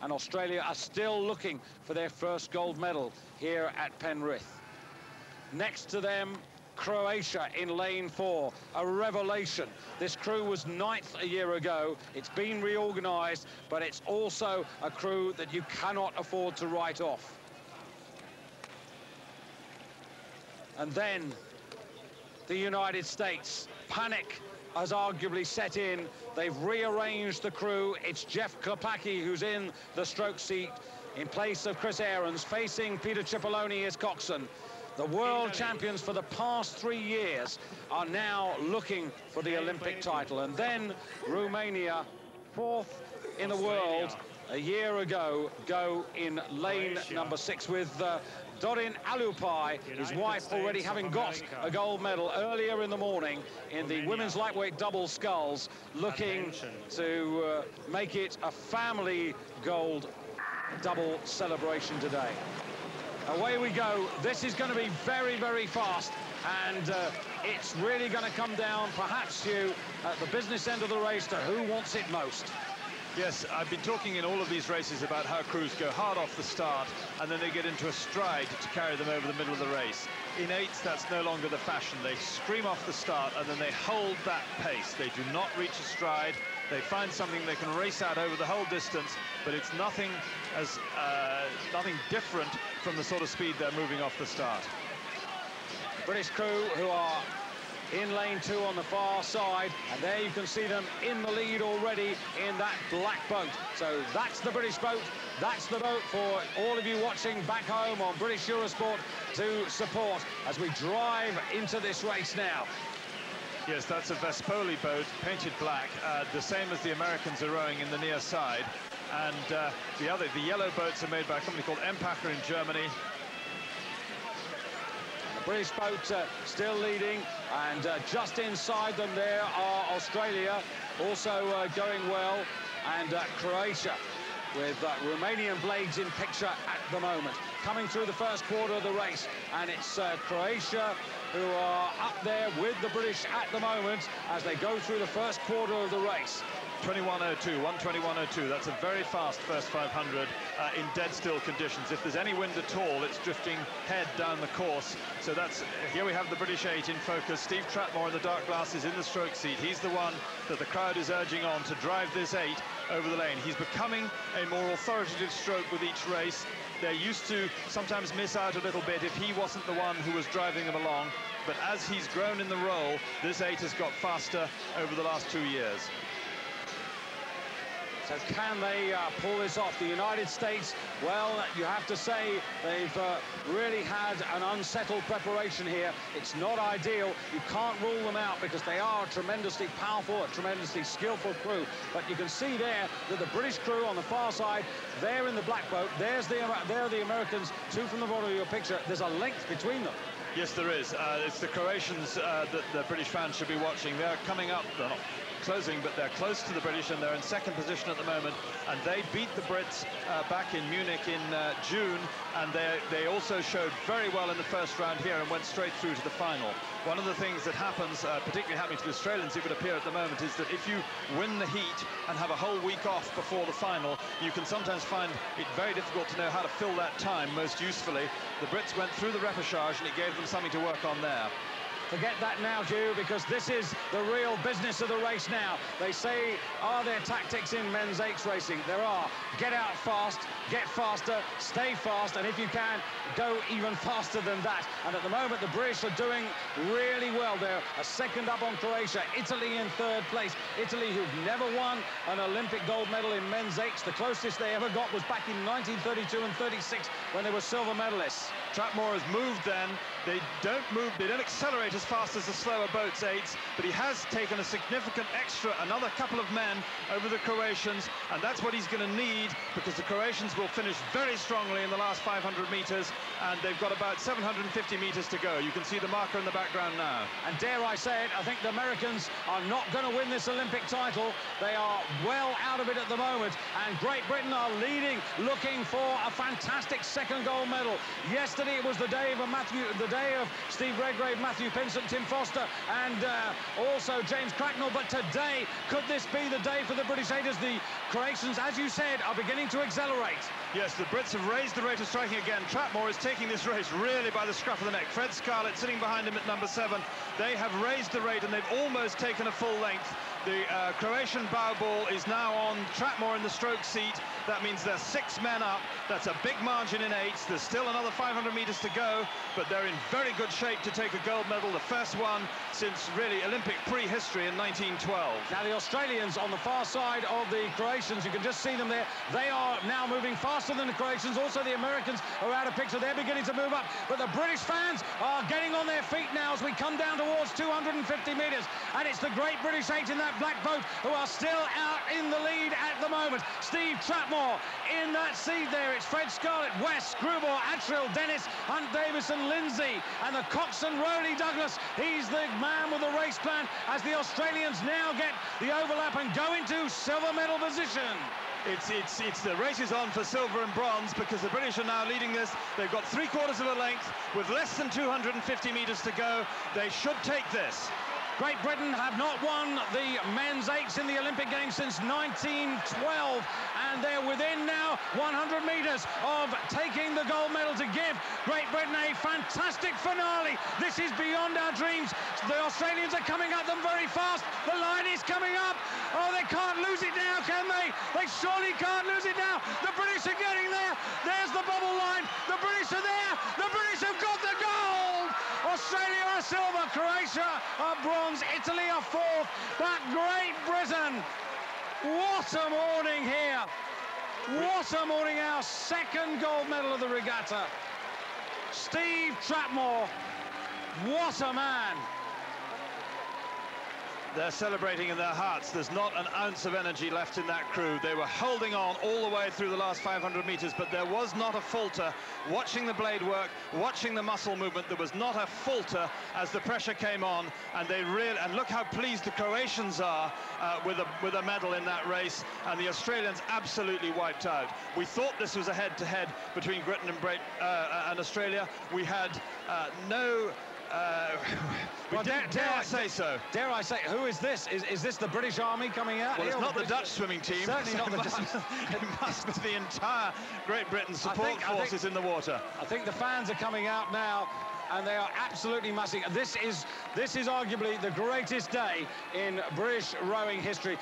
and Australia are still looking for their first gold medal here at Penrith. Next to them, Croatia in lane 4, a revelation. This crew was 9th a year ago. It's been reorganised, but it's also a crew that you cannot afford to write off. And then the United States. Panic has arguably set in. They've rearranged the crew. It's Jeff Klepacki who's in the stroke seat in place of Chris Aarons, facing Peter Cipollone as coxswain. The world champions for the past 3 years are now looking for the Olympic title. And then Romania, 4th in the world a year ago, go in lane number 6 with Dorin Alupai, his wife, already having got a gold medal earlier in the morning in the women's lightweight double sculls, looking to make it a family gold double celebration today. Away we go. This is going to be very, very fast, and it's really going to come down, perhaps, Hugh, at the business end of the race to who wants it most. Yes, I've been talking in all of these races about how crews go hard off the start and then they get into a stride to carry them over the middle of the race. In eights, that's no longer the fashion. They scream off the start and then they hold that pace. They do not reach a stride. They find something they can race out over the whole distance, but it's nothing different from the sort of speed they're moving off the start. British crew who are in lane 2 on the far side, and there you can see them in the lead already in that black boat. So that's the British boat. That's the boat for all of you watching back home on British Eurosport to support as we drive into this race now. Yes, that's a Vespoli boat, painted black, the same as the Americans are rowing in the near side. And the yellow boats are made by a company called Empacher in Germany. British boat still leading, and just inside them there are Australia, also going well, and Croatia, with Romanian blades in picture at the moment. Coming through the first quarter of the race, and it's Croatia who are up there with the British at the moment as they go through the first quarter of the race. 21.02, 1:21.02. That's a very fast first 500 in dead still conditions. If there's any wind at all, it's drifting head down the course. So that's, here we have the British 8 in focus. Steve Trapmore in the dark glasses in the stroke seat. He's the one that the crowd is urging on to drive this 8 over the lane. He's becoming a more authoritative stroke with each race. They're used to sometimes miss out a little bit if he wasn't the one who was driving them along. But as he's grown in the role, this 8 has got faster over the last 2 years. So can they pull this off? The United States, well, you have to say they've really had an unsettled preparation here. It's not ideal. You can't rule them out because they are a tremendously powerful, a tremendously skillful crew. But you can see there that the British crew on the far side, they're in the black boat. There are the Americans, 2 from the bottom of your picture. There's a length between them. Yes, there is. It's the Croatians that the British fans should be watching. They're coming up. They're not closing, but they're close to the British, and they're in second position at the moment. And they beat the Brits back in Munich in June, and they also showed very well in the first round here and went straight through to the final. One of the things that happens, particularly happening to the Australians, it would appear at the moment, is that if you win the heat and have a whole week off before the final, you can sometimes find it very difficult to know how to fill that time most usefully. The Brits went through the repechage, and it gave them something to work on there. Forget that now, Hugh, because this is the real business of the race now. They say, are there tactics in men's 8s racing? There are. Get out fast, get faster, stay fast, and if you can, go even faster than that. And at the moment, the British are doing really well. They're a second up on Croatia. Italy in 3rd place. Italy, who've never won an Olympic gold medal in men's 8s. The closest they ever got was back in 1932 and 36 when they were silver medalists. Trapmore has moved then. They don't accelerate as fast as the slower boats 8s, but he has taken a significant extra, another couple of men over the Croatians, and that's what he's going to need, because the Croatians will finish very strongly in the last 500 meters, and they've got about 750 meters to go. You can see the marker in the background now. And dare I say it, I think the Americans are not going to win this Olympic title. They are well out of it at the moment, and Great Britain are leading, looking for a fantastic second gold medal. Yesterday it was the day of Steve Redgrave, Matthew Pitt. Vincent Tim Foster and also James Cracknell. But today, could this be the day for the British 8ers? The Croatians, as you said, are beginning to accelerate. Yes, the Brits have raised the rate of striking again. Trapmore is taking this race really by the scruff of the neck. Fred Scarlett sitting behind him at number 7. They have raised the rate and they've almost taken a full length. The Croatian bow ball is now on Trapmore in the stroke seat. That means they're 6 men up. That's a big margin in 8s. There's still another 500 meters to go, but they're in very good shape to take a gold medal, the first one since really Olympic prehistory in 1912. Now the Australians on the far side of the Croatians, you can just see them there. They are now moving faster than the Croatians. Also the Americans are out of picture. They're beginning to move up, but the British fans are getting on their feet now as we come down towards 250 meters, and it's the great British 8 in that black boat who are still out in the lead at the moment. Steve Trapmore in that seat there. It's Fred Scarlett, West, Grubauer, Attrill, Dennis, Hunt Davison, Lindsay, and the coxswain Rowley Douglas. He's the man with the race plan as the Australians now get the overlap and go into silver medal position. It's the race is on for silver and bronze because the British are now leading this. They've got 3/4 of a length with less than 250 meters to go. They should take this. Great Britain have not won the men's 8s in the Olympic Games since 1912, and they're within now 100 meters of taking the gold medal to give Great Britain a fantastic finale. This is beyond our dreams. The Australians are coming at them very fast. The line is coming up. Oh, they can't lose it now, can they? They surely can't lose it now. The British are getting there. There's the bubble line. The British are there. The British have got the gold. Australia are silver, Croatia are bronze, Italy are 4th, but Great Britain, what a morning here. What a morning, our 2nd gold medal of the regatta. Steve Trapmore, what a man. They're celebrating in their hearts. There's not an ounce of energy left in that crew. They were holding on all the way through the last 500 meters, but there was not a falter. Watching the blade work, watching the muscle movement, there was not a falter as the pressure came on, and they really, and look how pleased the Croatians are with a medal in that race, and the Australians absolutely wiped out. We thought this was a head-to-head between Britain and Australia. We had no... well, dare I say so? Dare I say, who is this? Is this the British Army coming out? Well, it's not the Dutch swimming team. Certainly not the Dutch. It must be the entire Great Britain support forces in the water. I think the fans are coming out now, and they are absolutely massing. This is arguably the greatest day in British rowing history.